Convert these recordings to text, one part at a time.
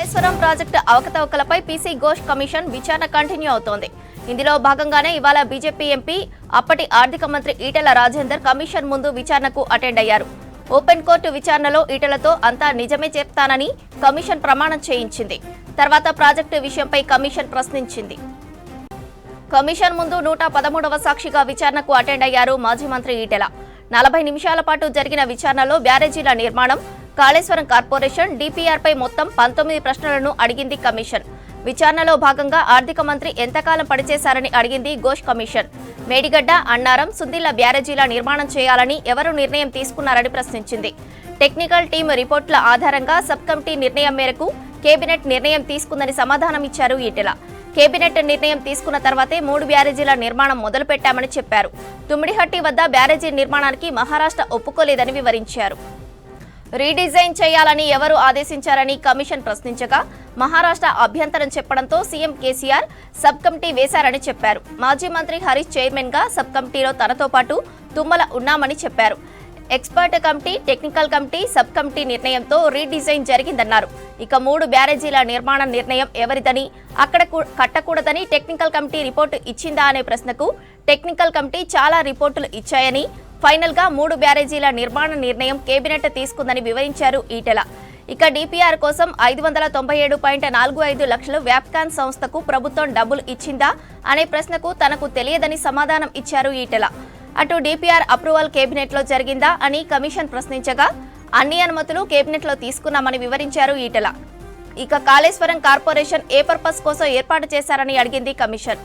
Kaleshwaram project అవకతవకలపై PC Ghosh commission విచారణ continue అవుతోంది. ఇందులో భాగంగానే ఇవాళ బీజేపీ ఎంపీ అప్పటి ఆర్థిక మంత్రి ఈటెల రాజేందర్ కమిషన్ ముందు విచారణకు అటెండ్ అయ్యారు. ఓపెన్ కోర్టు విచారణలో ఈటెలతో అంతా నిజమే చెప్తానని కమిషన్ ప్రమాణం చేయించింది. తర్వాత ప్రాజెక్టు విషయంపై కమిషన్ ప్రశ్నించింది. కమిషన్ ముందు 113వ సాక్షిగా విచారణకు అటెండ్ అయ్యారు మాజీ మంత్రి ఈటెల. 40 నిమిషాల పాటు జరిగిన విచారణలో బ్యారేజీల నిర్మాణం, కాళేశ్వరం కార్పొరేషన్, డీపీఆర్పై మొత్తం 19 ప్రశ్నలను అడిగింది కమిషన్. విచారణలో భాగంగా ఆర్థిక మంత్రి ఎంతకాలం పనిచేశారని అడిగింది ఘోష్ కమిషన్. మేడిగడ్డ, అన్నారం, సుందిళ్ల బ్యారేజీల నిర్మాణం చేయాలని ఎవరు నిర్ణయం తీసుకున్నారని ప్రశ్నించింది. టెక్నికల్ టీం రిపోర్టుల ఆధారంగా సబ్ కమిటీ నిర్ణయం మేరకు కేబినెట్ నిర్ణయం తీసుకుందని సమాధానం ఇచ్చారు ఈటెల. కేబినెట్ నిర్ణయం తీసుకున్న తర్వాతే 3 బ్యారేజీల నిర్మాణం మొదలుపెట్టామని చెప్పారు. తుమ్మిడిహట్టి వద్ద బ్యారేజీ నిర్మాణానికి మహారాష్ట్ర ఒప్పుకోలేదని వివరించారు. రీడిజైన్ చేయాలని ఎవరు ఆదేశించారని కమిషన్ ప్రశ్నించగా మహారాష్ట్ర అభ్యంతరం చెప్పడంతో సీఎం కేసీఆర్ సబ్ కమిటీ వేశారని చెప్పారు. మాజీ మంత్రి హరీష్ చైర్మన్ గా సబ్ కమిటీలో తనతో పాటు తుమ్మల ఉన్నామని చెప్పారు. Expert committee, technical committee, sub committee నిర్ణయంతో రీడిజైన్ జరిగిందన్నారు. ఇక 3 బ్యారేజీల నిర్మాణ నిర్ణయం ఎవరిదని, అక్కడ కట్టకూడదని టెక్నికల్ కమిటీ రిపోర్టు ఇచ్చిందా అనే ప్రశ్నకు టెక్నికల్ కమిటీ చాలా రిపోర్టులు ఇచ్చాయని, ఫైనల్ గా 3 బ్యారేజీల నిర్మాణ నిర్ణయం కేబినెట్ తీసుకుందని వివరించారు ఈటెల. ఇక డీపీఆర్ కోసం 597.45 లక్షలు వ్యాప్కాన్ సంస్థకు ప్రభుత్వం డబ్బులు ఇచ్చిందా అనే ప్రశ్నకు తనకు తెలియదని సమాధానం ఇచ్చారు ఈటెల. అటు డీపీఆర్ అప్రూవల్ కేబినెట్ లో జరిగిందా అని కమిషన్ ప్రశ్నించగా అన్ని అనుమతులు కేబినెట్ లో తీసుకున్నామని వివరించారు ఈటెల. ఇక కాళేశ్వరం కార్పొరేషన్ ఏ పర్పస్ కోసం ఏర్పాటు చేశారని అడిగింది కమిషన్.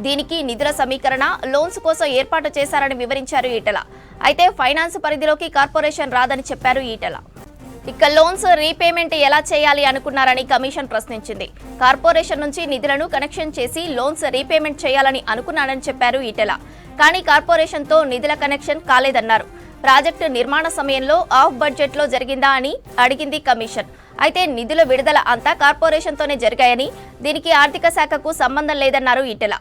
దీనికి నిధుల సమీకరణ, లోన్స్ కోసం ఏర్పాటు చేశారని వివరించారు ఈటెల. అయితే ఫైనాన్స్ పరిధిలోకి కార్పొరేషన్ రాదని చెప్పారు ఈటెల. ఇక లోన్స్ రీపేమెంట్ ఎలా చేయాలి అనుకున్నారని కమిషన్ ప్రశ్నించింది. కార్పొరేషన్ నుంచి నిధులను కనెక్షన్ చేసి లోన్స్ రీపేమెంట్ చేయాలని అనుకున్నానని చెప్పారు ఈటెల. కానీ కార్పొరేషన్తో నిధుల కనెక్షన్ కాలేదన్నారు. ప్రాజెక్టు నిర్మాణ సమయంలో ఆఫ్ బడ్జెట్లో జరిగిందా అని అడిగింది కమిషన్. అయితే నిధుల విడుదల అంతా కార్పొరేషన్తోనే జరిగాయని, దీనికి ఆర్థిక శాఖకు సంబంధం లేదన్నారు ఈటెల.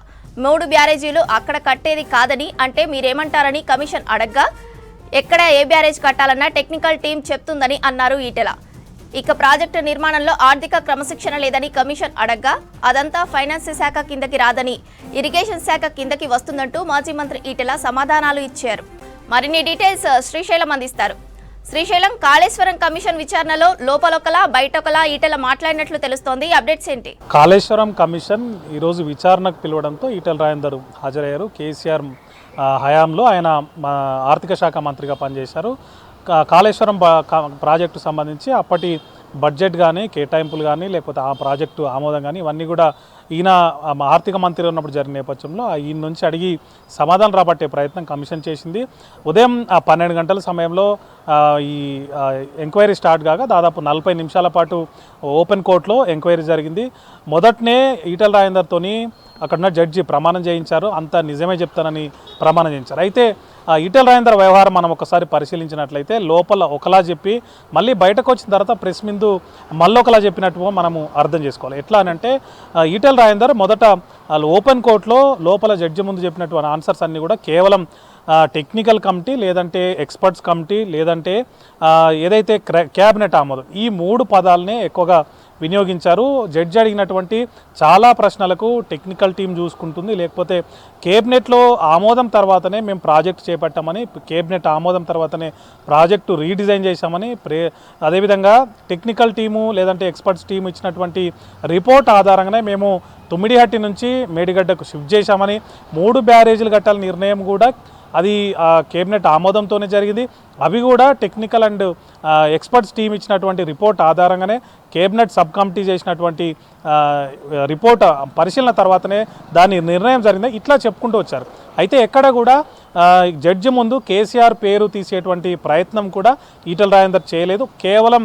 3 బ్యారేజీలు అక్కడ కట్టేది కాదని అంటే మీరేమంటారని కమిషన్ అడగ్గా ఎక్కడ ఏ బ్యారేజ్ కట్టాలన్నా టెక్నికల్ టీం చెప్తుందని అన్నారు ఈటెల. ఇక ప్రాజెక్టు నిర్మాణంలో ఆర్థిక క్రమశిక్షణ లేదని కమిషన్ అడగ్గా అదంతా ఫైనాన్స్ శాఖ కిందకి రాదని, ఇరిగేషన్ శాఖ కిందకి వస్తుందంటూ మాజీ మంత్రి ఈటెల సమాధానాలు ఇచ్చారు. మరిన్ని డీటెయిల్స్ శ్రీశైలం అందిస్తారు. శ్రీశైలం, కాళేశ్వరం కమిషన్ విచారణలో లోపలొకలా బయటొకలా ఈటెల మాట్లాడినట్లు తెలుస్తోంది. అప్డేట్స్ ఏంటి? కాళేశ్వరం కమిషన్ ఈరోజు విచారణకు పిలవడంతో ఈటెల రాజేందర్ హాజరయ్యారు. కేసీఆర్ హయాంలో ఆయన ఆర్థిక శాఖ మంత్రిగా పనిచేశారు. కాళేశ్వరం ప్రాజెక్టు సంబంధించి అప్పటి బడ్జెట్ కానీ, కేటాయింపులు కానీ, లేకపోతే ఆ ప్రాజెక్టు ఆమోదం కానీ ఇవన్నీ కూడా ఈయన ఆర్థిక మంత్రి ఉన్నప్పుడు జరిగిన నేపథ్యంలో ఈయన నుంచి అడిగి సమాధానం రాబట్టే ప్రయత్నం కమిషన్ చేసింది. ఉదయం 12 గంటల సమయంలో ఈ ఎంక్వైరీ స్టార్ట్ కాగా దాదాపు 40 నిమిషాల పాటు ఓపెన్ కోర్టులో ఎంక్వైరీ జరిగింది. మొదటనే ఈటెల రాజేందర్తోని అక్కడున్న జడ్జి ప్రమాణం చేయించారు. అంతా నిజమే చెప్తానని ప్రమాణం చేయించారు. అయితే ఈటెల రాజేందర్ వ్యవహారం మనం ఒకసారి పరిశీలించినట్లయితే లోపల ఒకలా చెప్పి మళ్ళీ బయటకు వచ్చిన తర్వాత ప్రెస్ ముందు మళ్ళీ ఒకలా చెప్పినట్టు మనము అర్థం చేసుకోవాలి. ఎట్లా అని అంటే ఈటెల రాజేందర్ మొదట ఓపెన్ కోర్టులో లోపల జడ్జి ముందు చెప్పినటువంటి ఆన్సర్స్ అన్నీ కూడా కేవలం టెక్నికల్ కమిటీ, లేదంటే ఎక్స్పర్ట్స్ కమిటీ, లేదంటే ఏదైతే క్యాబినెట్ ఆమోదం, ఈ 3 పదాలనే ఎక్కువగా వినియోగించారు. జడ్జి అడిగినటువంటి చాలా ప్రశ్నలకు టెక్నికల్ టీం చూసుకుంటుంది, లేకపోతే కేబినెట్లో ఆమోదం తర్వాతనే మేము ప్రాజెక్ట్ చేపట్టామని, కేబినెట్ ఆమోదం తర్వాతనే ప్రాజెక్టు రీడిజైన్ చేశామని, అదేవిధంగా టెక్నికల్ టీము లేదంటే ఎక్స్పర్ట్స్ టీం ఇచ్చినటువంటి రిపోర్ట్ ఆధారంగానే మేము తుమ్మిడిహట్టి నుంచి మేడిగడ్డకు షిఫ్ట్ చేశామని, 3 బ్యారేజీలు కట్టాల నిర్ణయం కూడా అది కేబినెట్ ఆమోదంతోనే జరిగింది. అవి కూడా టెక్నికల్ అండ్ ఎక్స్పర్ట్స్ టీం ఇచ్చినటువంటి రిపోర్ట్ ఆధారంగానే కేబినెట్ సబ్ కమిటీ చేసినటువంటి రిపోర్ట్ పరిశీలన తర్వాతనే దాని నిర్ణయం జరిగింది. ఇట్లా చెప్పుకుంటూ వచ్చారు. అయితే ఎక్కడ కూడా జడ్జి ముందు కేసీఆర్ పేరు తీసేటువంటి ప్రయత్నం కూడా ఈటెల రాజేందర్ చేయలేదు. కేవలం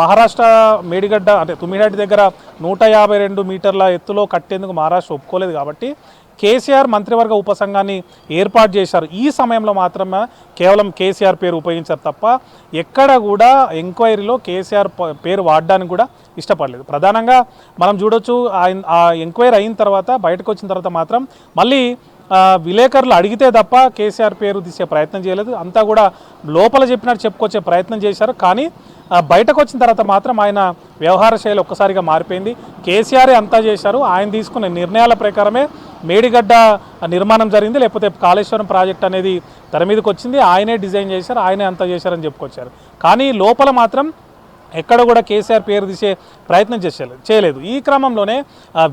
మహారాష్ట్ర మేడిగడ్డ అంటే తుమ్మిడిహట్టి దగ్గర 152 మీటర్ల ఎత్తులో కట్టేందుకు మహారాష్ట్ర ఒప్పుకోలేదు కాబట్టి కేసీఆర్ మంత్రివర్గ ఉపసంఘాన్ని ఏర్పాటు చేశారు. ఈ సమయంలో మాత్రమే కేవలం కేసీఆర్ పేరు ఉపయోగించారు తప్ప ఎక్కడ కూడా ఎంక్వైరీలో కేసీఆర్ పేరు వాడడానికి కూడా ఇష్టపడలేదు. ప్రధానంగా మనం చూడొచ్చు ఆ ఎంక్వైరీ అయిన తర్వాత బయటకు వచ్చిన తర్వాత మాత్రం మళ్ళీ విలేకరులు అడిగితే తప్ప కేసీఆర్ పేరు తీసే ప్రయత్నం చేయలేదు. అంతా కూడా లోపల చెప్పినట్టు చెప్పుకొచ్చే ప్రయత్నం చేశారు. కానీ బయటకు వచ్చిన తర్వాత మాత్రం ఆయన వ్యవహార శైలి ఒక్కసారిగా మారిపోయింది. కేసీఆరే అంతా చేశారు, ఆయన తీసుకున్న నిర్ణయాల ప్రకారమే మేడిగడ్డ నిర్మాణం జరిగింది, లేకపోతే కాళేశ్వరం ప్రాజెక్ట్ అనేది తెర మీదకి వచ్చింది, ఆయనే డిజైన్ చేశారు, ఆయనే అంతా చేశారని చెప్పుకొచ్చారు. కానీ లోపల మాత్రం ఎక్కడ కూడా కేసీఆర్ పేరు తీసే ప్రయత్నం చేయలేదు. ఈ క్రమంలోనే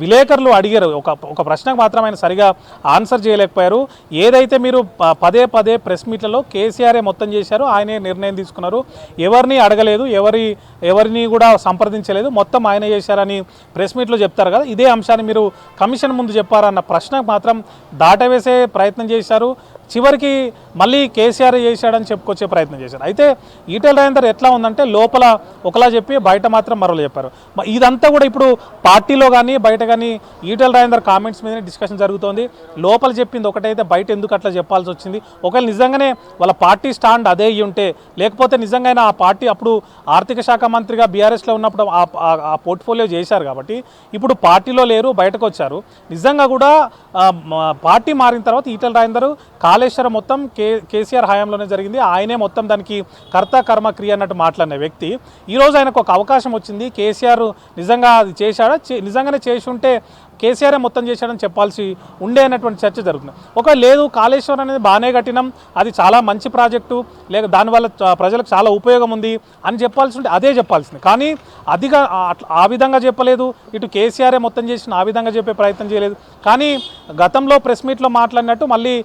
విలేకరులు అడిగారు ఒక ప్రశ్నకు మాత్రం ఆయన సరిగా ఆన్సర్ చేయలేకపోయారు. ఏదైతే మీరు పదే పదే ప్రెస్ మీట్లలో కేసీఆరే మొత్తం చేశారు, ఆయనే నిర్ణయం తీసుకున్నారు, ఎవరిని అడగలేదు, ఎవరిని కూడా సంప్రదించలేదు, మొత్తం ఆయనే చేశారని ప్రెస్ మీట్లో చెప్తారు కదా, ఇదే అంశాన్ని మీరు కమిషన్ ముందు చెప్పారన్న ప్రశ్నకు మాత్రం దాటవేసే ప్రయత్నం చేశారు. చివరికి మళ్ళీ కేసీఆర్ చేశాడని చెప్పుకొచ్చే ప్రయత్నం చేశారు. అయితే ఈటెల రాజేందర్ ఎట్లా ఉందంటే లోపల ఒకలా చెప్పి బయట మాత్రం మరోలా చెప్పారు. ఇదంతా కూడా ఇప్పుడు పార్టీలో కానీ బయట కానీ ఈటెల రాజేందర్ కామెంట్స్ మీదనే డిస్కషన్ జరుగుతోంది. లోపల చెప్పింది ఒకటైతే బయట ఎందుకు అట్లా చెప్పాల్సి వచ్చింది? ఒకవేళ నిజంగానే వాళ్ళ పార్టీ స్టాండ్ అదే అయ్యి ఉంటే, లేకపోతే నిజంగా ఆ పార్టీ అప్పుడు ఆర్థిక శాఖ మంత్రిగా బీఆర్ఎస్లో ఉన్నప్పుడు ఆ పోర్ట్ఫోలియో చేశారు కాబట్టి ఇప్పుడు పార్టీలో లేరు, బయటకు వచ్చారు. నిజంగా కూడా పార్టీ మారిన తర్వాత ఈటెల రాజేందర్ కాళేశ్వరం మొత్తం కేసీఆర్ హయాంలోనే జరిగింది, ఆయనే మొత్తం దానికి కర్త కర్మ క్రియ అన్నట్టు మాట్లాడిన వ్యక్తి ఈరోజు ఆయనకు ఒక అవకాశం వచ్చింది. కేసీఆర్ నిజంగా అది చేశాడా, నిజంగానే చేసి ఉంటే కేసీఆర్ మొత్తం చేశాడని చెప్పాల్సి ఉండే అన్నటువంటి చర్చ జరుగుతుంది. ఒకవేళ లేదు కాళేశ్వరం అనేది బాగానే కట్టినాం, అది చాలా మంచి ప్రాజెక్టు, లేక దానివల్ల ప్రజలకు చాలా ఉపయోగం ఉంది అని చెప్పాల్సి ఉంటే అదే చెప్పాల్సింది. కానీ అదిగా ఆ విధంగా చెప్పలేదు, ఇటు కేసీఆర్ మొత్తం చేసిన ఆ విధంగా చెప్పే ప్రయత్నం చేయలేదు. కానీ గతంలో ప్రెస్ మీట్లో మాట్లాడినట్టు మళ్ళీ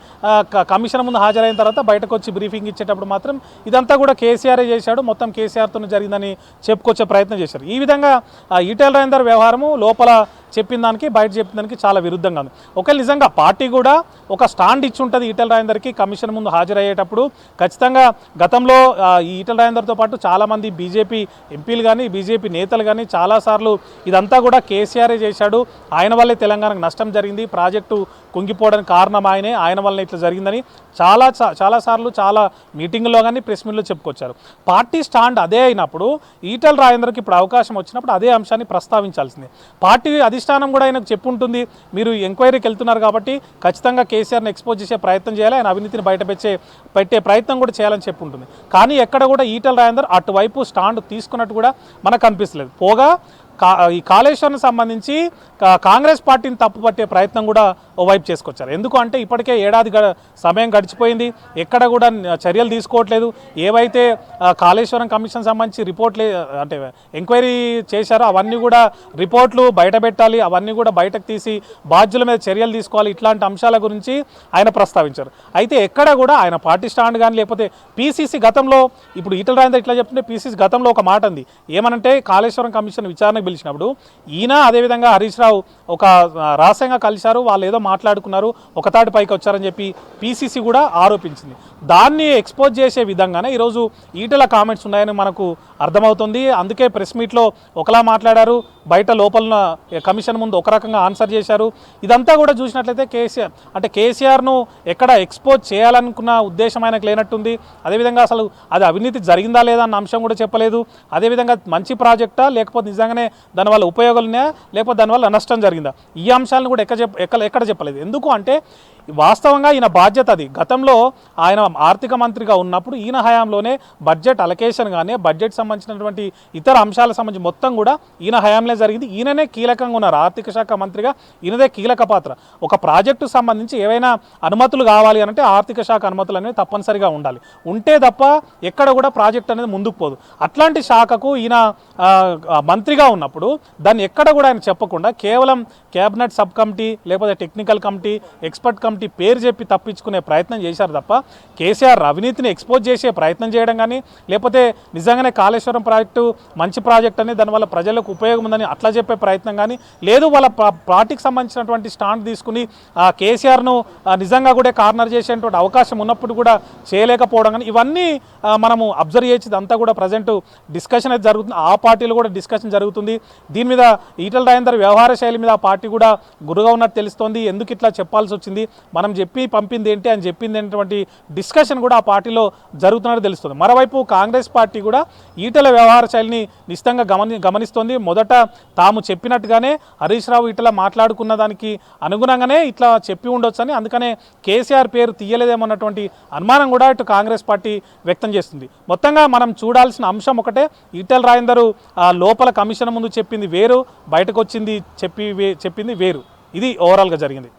కమిషన్ ముందు హాజరైన తర్వాత బయటకు వచ్చి బ్రీఫింగ్ ఇచ్చేటప్పుడు మాత్రం ఇదంతా కూడా కేసీఆర్ చేశాడు, మొత్తం కేసీఆర్తో జరిగిందని చెప్పుకొచ్చే ప్రయత్నం చేశారు. ఈ విధంగా ఈటెల రాజేందర్ వ్యవహారము లోపల చెప్పిన దానికి బయట చెప్పిన దానికి చాలా విరుద్ధంగా ఉంది. ఒకవేళ నిజంగా పార్టీ కూడా ఒక స్టాండ్ ఇచ్చి ఉంటుంది ఈటెల రాజేందర్కి కమిషన్ ముందు హాజరయ్యేటప్పుడు, ఖచ్చితంగా గతంలో ఈ ఈటెల రాజేందర్తో పాటు చాలామంది బీజేపీ ఎంపీలు కానీ బీజేపీ నేతలు కానీ చాలాసార్లు ఇదంతా కూడా కేసీఆరే చేశాడు, ఆయన వల్లే తెలంగాణకు నష్టం జరిగింది, ప్రాజెక్టు కుంగిపోవడానికి కారణం ఆయన వల్లనే ఇట్లా జరిగిందని చాలాసార్లు చాలా మీటింగుల్లో కానీ ప్రెస్ మీట్లో చెప్పుకొచ్చారు. పార్టీ స్టాండ్ అదే అయినప్పుడు ఈటెల రాజేందర్కి ఇప్పుడు అవకాశం వచ్చినప్పుడు అదే అంశాన్ని ప్రస్తావించాల్సిందే. పార్టీ అధిష్టానం కూడా ఆయనకు చెప్పుంటుంది, మీరు ఎంక్వైరీకి వెళ్తున్నారు కాబట్టి ఖచ్చితంగా కేసీఆర్ని ఎక్స్పోజ్ చేసే ప్రయత్నం చేయాలి, ఆయన అవినీతిని పెట్టే ప్రయత్నం కూడా చేయాలని చెప్పుంటుంది. కానీ ఎక్కడ కూడా ఈటెల రాజేందర్ అటువైపు స్టాండ్ తీసుకున్నట్టు కూడా మనకు అనిపిస్తలేదు. పోగా ఈ కాళేశ్వరం సంబంధించి కాంగ్రెస్ పార్టీని తప్పుపట్టే ప్రయత్నం కూడా ఓవైపు చేసుకొచ్చారు. ఎందుకు అంటే ఇప్పటికే ఏడాది సమయం గడిచిపోయింది, ఎక్కడ కూడా చర్యలు తీసుకోవట్లేదు. ఏవైతే కాళేశ్వరం కమిషన్ సంబంధించి రిపోర్ట్లు అంటే ఎంక్వైరీ చేశారో అవన్నీ కూడా రిపోర్ట్లు బయట పెట్టాలి, అవన్నీ కూడా బయటకు తీసి బాధ్యుల మీద చర్యలు తీసుకోవాలి, ఇట్లాంటి అంశాల గురించి ఆయన ప్రస్తావించారు. అయితే ఎక్కడ కూడా ఆయన పార్టీ స్టాండ్ కానీ లేకపోతే పీసీసీ గతంలో ఇప్పుడు ఈటెల రాజేందర్ ఇట్లా చెప్తుంటే పీసీసీ గతంలో ఒక మాట ఉంది, ఏమనంటే కాళేశ్వరం కమిషన్ విచారణకు పిలిచినప్పుడు ఈయన అదేవిధంగా హరీష్ రావు ఒక రహస్యంగా కలిశారు, వాళ్ళు ఏదో మాట్లాడుకున్నారు, ఒక తాటి పైకి వచ్చారని చెప్పి పీసీసీ కూడా ఆరోపించింది. దాన్ని ఎక్స్పోజ్ చేసే విధంగానే ఈరోజు ఈటెల కామెంట్స్ ఉన్నాయని మనకు అర్థమవుతుంది. అందుకే ప్రెస్ మీట్లో ఒకలా మాట్లాడారు, బయట లోపల కమిషన్ ముందు ఒక రకంగా ఆన్సర్ చేశారు. ఇదంతా కూడా చూసినట్లయితే కేసీఆర్ను ఎక్కడ ఎక్స్పోజ్ చేయాలనుకున్న ఉద్దేశం ఆయనకు లేనట్టుంది. అదేవిధంగా అసలు అది అవినీతి జరిగిందా లేదా అన్న అంశం కూడా చెప్పలేదు. అదేవిధంగా మంచి ప్రాజెక్టా లేకపోతే నిజంగానే దానివల్ల ఉపయోగాలు ఉన్నాయా లేకపోతే దానివల్ల నష్టం జరిగిందా, ఈ అంశాలను కూడా ఎక్కడ చెప్పలేదు. ఎందుకు అంటే వాస్తవంగా ఈయన బాధ్యత అది. గతంలో ఆయన ఆర్థిక మంత్రిగా ఉన్నప్పుడు ఈయన హయాంలోనే బడ్జెట్ అలొకేషన్ కానీ బడ్జెట్ సంబంధించినటువంటి ఇతర అంశాలకు సంబంధించి మొత్తం కూడా ఈయన హయాంలో జరిగింది. ఈయననే కీలకంగా ఉన్నారు, ఆర్థిక శాఖ మంత్రిగా ఈయనదే కీలక పాత్ర. ఒక ప్రాజెక్టు సంబంధించి ఏవైనా అనుమతులు కావాలి అంటే ఆర్థిక శాఖ అనుమతులు అనేవి తప్పనిసరిగా ఉండాలి, ఉంటే తప్ప ఎక్కడ కూడా ప్రాజెక్ట్ అనేది ముందుకు పోదు. అట్లాంటి శాఖకు ఈయన మంత్రిగా ఉన్నప్పుడు దాన్ని ఎక్కడ కూడా ఆయన చెప్పకుండా కేవలం కేబినెట్ సబ్ కమిటీ లేకపోతే టెక్నికల్ కమిటీ ఎక్స్పర్ట్ కమిటీ పేరు చెప్పి తప్పించుకునే ప్రయత్నం చేశారు తప్ప కేసీఆర్ అవినీతిని ఎక్స్పోజ్ చేసే ప్రయత్నం చేయడం కానీ లేకపోతే నిజంగానే కాళేశ్వరం ప్రాజెక్టు మంచి ప్రాజెక్ట్ అని దానివల్ల ప్రజలకు ఉపయోగం ఉందని అట్లా చెప్పే ప్రయత్నం కానీ లేదు. వాళ్ళ పార్టీకి సంబంధించినటువంటి స్టాండ్ తీసుకుని కేసీఆర్ను నిజంగా కూడా కార్నర్ చేసేటువంటి అవకాశం ఉన్నప్పుడు కూడా చేయలేకపోవడం కానీ ఇవన్నీ మనము అబ్జర్వ్ చేసి అంతా కూడా ప్రజెంట్ డిస్కషన్ అయితే జరుగుతుంది. ఆ పార్టీలో కూడా డిస్కషన్ జరుగుతుంది. దీని మీద ఈటెల రాజేందర్ వ్యవహార శైలి మీద ఆ పార్టీ కూడా గురుగా ఉన్నట్టు తెలుస్తోంది. ఎందుకు ఇట్లా చెప్పాల్సి వచ్చింది, మనం చెప్పి పంపింది ఏంటి అని చెప్పింది ఏంటటువంటి డిస్కషన్ కూడా ఆ పార్టీలో జరుగుతున్నట్టు తెలుస్తుంది. మరోవైపు కాంగ్రెస్ పార్టీ కూడా ఈటెల వ్యవహార శైలిని నిశ్చితంగా గమనిస్తోంది. మొదట తాము చెప్పినట్టుగానే హరీష్ రావు ఈటెల మాట్లాడుకున్న దానికి అనుగుణంగానే ఇట్లా చెప్పి ఉండొచ్చని, అందుకనే కేసీఆర్ పేరు తీయలేదేమన్నటువంటి అనుమానం కూడా ఇటు కాంగ్రెస్ పార్టీ వ్యక్తం చేస్తుంది. మొత్తంగా మనం చూడాల్సిన అంశం ఒకటే, ఈటెల రాజేందర్ లోపల కమిషన్ ముందు చెప్పింది వేరు, బయటకు వచ్చింది చెప్పింది వేరు. ఇది ఓవరాల్గా జరిగింది.